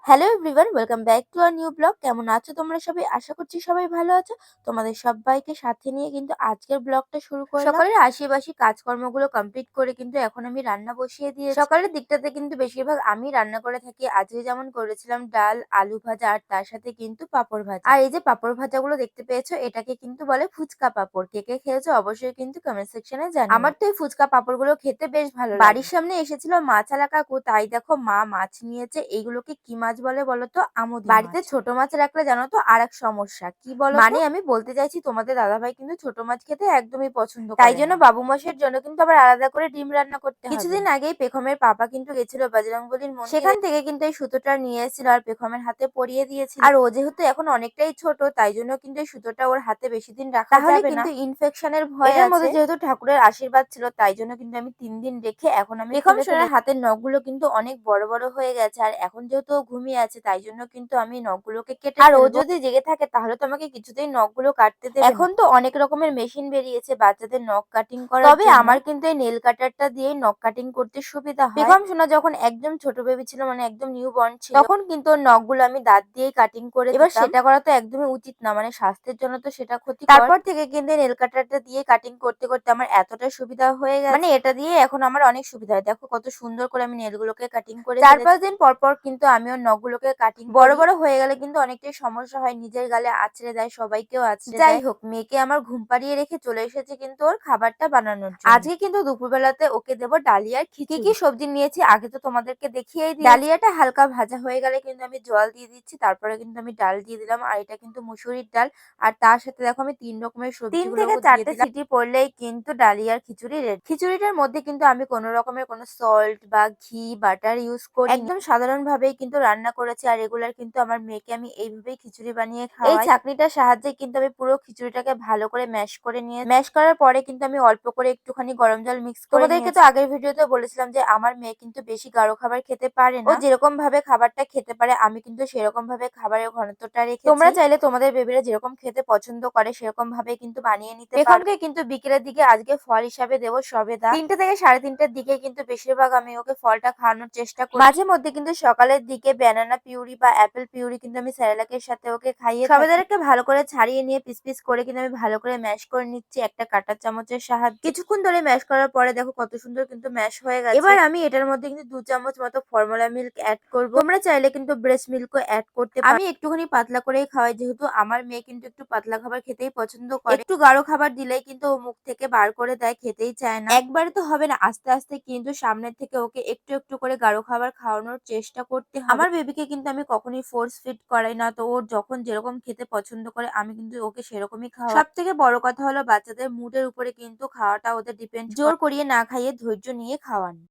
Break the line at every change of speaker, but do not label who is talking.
Hello everyone, welcome back to our new blog. কেমন আছো তোমরা সবাই? আশা করছি সবাই ভালো আছো। তোমাদের সবাইকে সাথে নিয়ে কিন্তু আজকের ব্লগটা শুরু করলাম। সকালের আশিবাসি কাজকর্মগুলো কমপ্লিট করে কিন্তু এখন আমি রান্না বসিয়ে দিয়েছি। সকালের দিকটাতে কিন্তু বেশিরভাগ আমি রান্না করে থাকি। আজকে যেমন করেছিলাম ডাল, আলু ভাজা আর তার সাথে কিন্তু পাঁপড় ভাজা। আর এই যে পাঁপড় ভাজাগুলো দেখতে পেয়েছো, এটাকে কিন্তু বলে ফুচকা পাঁপড়। কে কে খেয়েছো অবশ্যই কিন্তু কমেন্ট সেকশনে জানিও। আমার তো এই ফুচকা পাঁপড়গুলো খেতে বেশ ভালো লাগে। বাড়ির সামনে এসেছিল মাছালা কাকু, তাই দেখো মা মাছ নিয়েছে। এইগুলোকে কি মাছ বলে বলো তো? আমুদি মাছ। বাড়িতে ছোট মাছ রাখলে জানো তো আরেক সমস্যা কি বলো তো? মানে আমি বলতে চাইছি তোমাদের দাদাভাই কিন্তু ছোট মাছ খেতে একদমই পছন্দ করে না। তাই জন্য বাবু মাসের জন্য কিন্তু আবার আলাদা করে ডিম রান্না করতে হবে। কিছুদিন আগেই পেখমের পাপা কিন্তু গেছিল বজরংবলীর মন্দিরে। সেখান থেকে কিন্তু এই সুতোটা নিয়ে এসেছিল আর পেখমের হাতে পরিয়ে দিয়েছিল। আর ও যেহেতু এখন অনেকটাই ছোট, তাই জন্য কিন্তু এই সুতোটা ওর হাতে বেশি দিন রাখা যাবে না, তাহলে কিন্তু ইনফেকশনের ভয় আছে। এর মধ্যে যেহেতু ঠাকুরের আশীর্বাদ ছিল, তাই জন্য কিন্তু আমি 3 দিন রেখে এখন আমি পেখম সোনার হাতের নখগুলো কিন্তু অনেক বড় বড় হয়ে গেছে। আর এখন যেহেতু ও ঘুমিয়ে আছে, তাই জন্য কিন্তু আমি নখগুলোকে কেটে আর ও যদি জেগে থাকে তাহলে তো আমাকে কিছুতেই নখগুলো কাটতে দেবে না। এখন তো অনেক রকমের মেশিন বেরিয়েছে বাচ্চাদের নখ কাটিং করার জন্য। তবে আমার কিন্তু এই নেল কাটারটা দিয়ে নখ কাটিং করতে সুবিধা হয়। পেখম সোনা যখন একদম ছোট বেবি ছিল, মানে একদম নিউ বর্ন ছিল, তখন কিন্তু ওর নখগুলো আমি দাঁত দিয়েই কাটিং করে দিতাম। এবার সেটা করা তো একদমই উচিত না, মানে স্বাস্থ্যের জন্য তো সেটা ক্ষতিকর। তারপর থেকে কিন্তু নেল কাটারটা দিয়ে কাটিং করতে করতে আমার এতটা সুবিধা হয়ে গেছে, মানে এটা দিয়ে এখন আমার অনেক সুবিধা হয়। দেখো কত সুন্দর করে আমি নেলগুলোকে কাটিং করে 4-5 দিন পর পর কিন্তু আমি ওর নখগুলোকে কাটিং বড় বড় হয়ে গেলে কিন্তু অনেকটাই সমস্যা হয়, নিজের গালে আঁচড়ে দেয়, সবাইকেও আঁচড়ে দেয়। যাই হোক, মেয়েকে আমার ঘুম পাড়িয়ে রেখে চলে এসেছে কিন্তু ওর খাবারটা বানানোর জন্য। আজকে কিন্তু দুপুরবেলাতে ওকে দেবো ডালিয়ার খিচুড়ি। কি কি সবজি নিয়েছি আগে তো তোমাদেরকে দেখিয়েই দিই। ডালিয়াটা হালকা ভাজা হয়ে গেলে কিন্তু আমি জল দিয়ে দিচ্ছি, তারপরে কিন্তু আমি ডাল দিয়ে দিলাম। আর এটা কিন্তু মুসুরির ডাল। আর তার সাথে দেখো আমি 3 রকমের সবজি 3 থেকে 4টে সিটি পড়লেই কিন্তু ডালিয়ার খিচুড়ি রেডি। খিচুড়িটার মধ্যে কিন্তু আমি কোনো রকমের কোনো সল্ট বা ঘি বাটার ইউজ করি, একদম সাধারণ ভাবেই কিন্তু রান্না করেছি। আর রেগুলার কিন্তু আমার মেয়েকে আমি এইভাবেই খিচুড়ি বানিয়ে খাওয়াই। এই ছাঁকনিটার সাহায্যে কিন্তু আমি পুরো খিচুড়িটাকে ভালো করে ম্যাশ করে নিয়ে ম্যাশ করার পরে কিন্তু আমি অল্প করে একটুখানি গরম জল মিক্স করে তোমাদেরকে তো আগের ভিডিওতে বলেছিলাম যে আমার মেয়ে কিন্তু বেশি গাঢ় খাবার খেতে পারে না। ও যেরকম ভাবে খাবারটা খেতে পারে আমি কিন্তু সেরকম ভাবে খাবারের ঘনত্বটা রেখেছি। তোমরা চাইলে তোমাদের বেবিরা যেরকম খেতে পছন্দ করে সেরকম ভাবে কিন্তু বানিয়ে নিতে পারো। পেখমকে কিন্তু বিকেলের দিকে আজকে ফল হিসাবে দেবো সবেদা। 3টে থেকে 3:30টার দিকে কিন্তু বেশিরভাগ আমি ওকে ফলটা খাওয়ানোর চেষ্টা করি। মাঝে মধ্যে কিন্তু সকালের দিকে ব্যানানা পিউরি বা অ্যাপেল পিউরি কিন্তু আমি স্যারেলাকের সাথে ওকে খাইয়ে থাকি। সবেদাটাকে ভালো করে ছাড়িয়ে নিয়ে পিস পিস করে কিন্তু আমি ভালো করে ম্যাশ করে নিচ্ছি একটা কাঁটার চামচের সাহায্যে। কিছুক্ষণ ধরে ম্যাশ করার পরে দেখো কত সুন্দর কিন্তু ম্যাশ হয়ে গেছে। এবার আমি এটার মধ্যে কিন্তু 2 চামচ মতো ফর্মুলা মিল্ক অ্যাড করব। তোমরা চাইলে কিন্তু ব্রেস্ট মিল্কও অ্যাড করতে পারো। আমি একটুখানি পাতলা করেই খাওয়াই, যেহেতু আমার মেয়ে কিন্তু একটু পাতলা খাবার খেতেই পছন্দ করে। একটু গাঢ় খাবার দিলেই কিন্তু ও মুখ থেকে বার করে দেয়, খেতেই চায় না। একবারে তো হবে না, আস্তে আস্তে কিন্তু সামনের থেকে ওকে একটু একটু করে গাঢ় খাবার খাওয়ানোর চেষ্টা করতে হবে। আমার বেবিকে কিন্তু আমি কখনোই ফোর্স ফিড করাই না, তো ওর যখন যেরকম খেতে পছন্দ করে আমি কিন্তু ওকে সেরকমই খাওয়াই। সব থেকে বড় কথা হলো বাচ্চাদের মুডের উপরে কিন্তু খাওয়াটা ওদের ডিপেন্ড, জোর করিয়ে না খাইয়ে ধৈর্য নিয়ে খাওয়ানো।